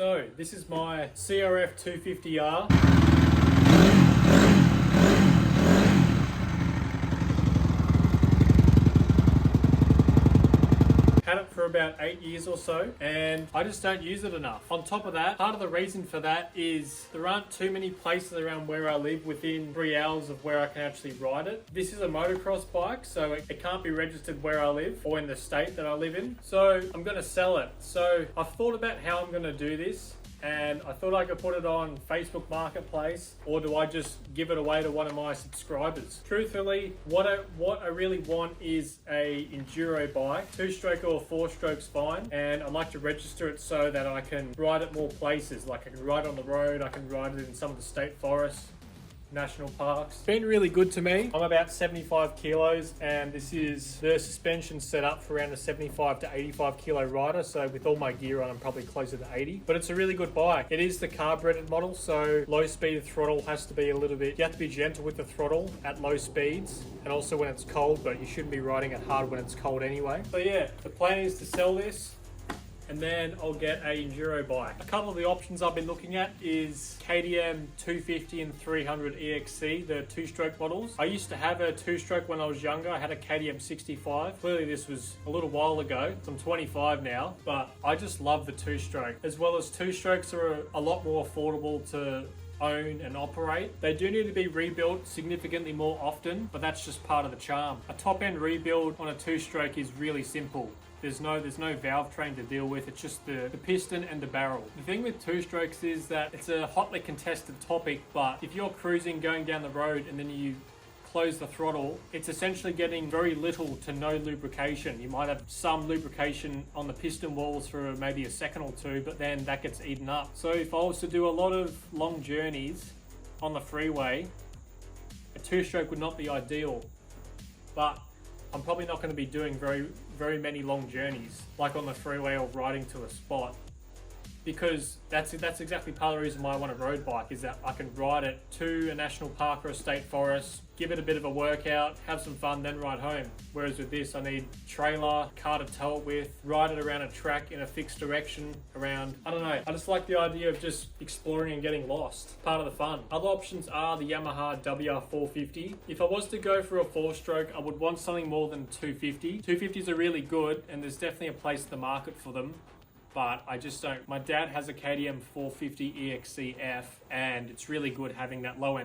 So this is my CRF250R. Had it for about 8 years or so, and I just don't use it enough. On top of that, part of the reason for that is there aren't too many places around where I live within 3 hours of where I can actually ride it. This is a motocross bike, so it can't be registered where I live or in the state that I live in. So I'm gonna sell it. So I've thought about how I'm gonna do this, and I thought I could put it on Facebook Marketplace, or do I just give it away to one of my subscribers? Truthfully, what I really want is a enduro bike. 2-stroke or 4-stroke's fine, and I'd like to register it so that I can ride it more places. Like I can ride on the road, I can ride it in some of the state forests, national parks. It's been really good to me. I'm about 75 kilos, and this is the suspension set up for around a 75 to 85 kilo rider. So with all my gear on, I'm probably closer to 80, but it's a really good bike. It is the carbureted model, so low speed throttle has to be a little bit, you have to be gentle with the throttle at low speeds, and also when it's cold, but you shouldn't be riding it hard when it's cold anyway. So yeah, the plan is to sell this, and then I'll get a enduro bike. A couple of the options I've been looking at is KTM 250 and 300 EXC, the 2-stroke models. I used to have a 2-stroke when I was younger. I had a KTM 65. Clearly this was a little while ago. I'm 25 now, but I just love the 2-stroke. As well as 2-strokes are a lot more affordable to own and operate. They do need to be rebuilt significantly more often, but that's just part of the charm. A top-end rebuild on a 2-stroke is really simple. There's no valve train to deal with. It's just the piston and the barrel. The thing with 2-strokes is that it's a hotly contested topic, but if you're cruising going down the road and then you close the throttle, it's essentially getting very little to no lubrication. You might have some lubrication on the piston walls for maybe a second or two, but then that gets eaten up. So if I was to do a lot of long journeys on the freeway, a 2-stroke would not be ideal. But I'm probably not going to be doing very many long journeys, like on the freeway or riding to a spot, because that's exactly part of the reason why I want a road bike, is that I can ride it to a national park or a state forest, give it a bit of a workout, have some fun, then ride home. Whereas with this, I need trailer, car to tow it with, ride it around a track in a fixed direction around, I don't know. I just like the idea of just exploring and getting lost. Part of the fun. Other options are the Yamaha WR450. If I was to go for a 4-stroke, I would want something more than 250. 250s are really good, and there's definitely a place in the market for them, but I just don't. My dad has a KTM 450 EXC-F, and it's really good having that low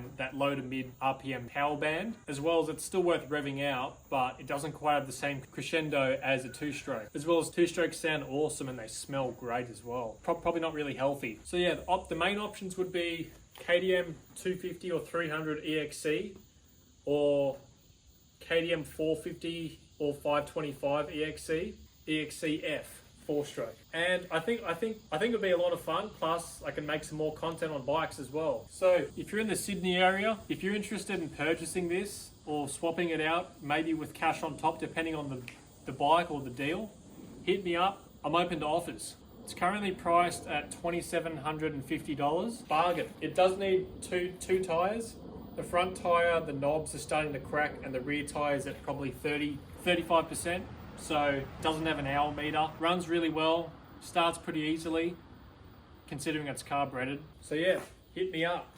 to mid RPM power band, as well as it's still worth revving out, but it doesn't quite have the same crescendo as a 2-stroke. As well as 2-strokes sound awesome and they smell great as well. Probably not really healthy. So yeah, the main options would be KTM 250 or 300 EXC, or KTM 450 or 525 EXC-F. 4-stroke. And I think it'll be a lot of fun, plus I can make some more content on bikes as well. So if you're in the Sydney area, if you're interested in purchasing this or swapping it out, maybe with cash on top depending on the bike or the deal, hit me up. I'm open to offers. It's currently priced at $2,750. Bargain. It does need two tires. The front tire, the knobs are starting to crack, and the rear tire is at probably 35%. So doesn't have an hour meter, runs really well, starts pretty easily considering it's carbureted. So yeah, hit me up.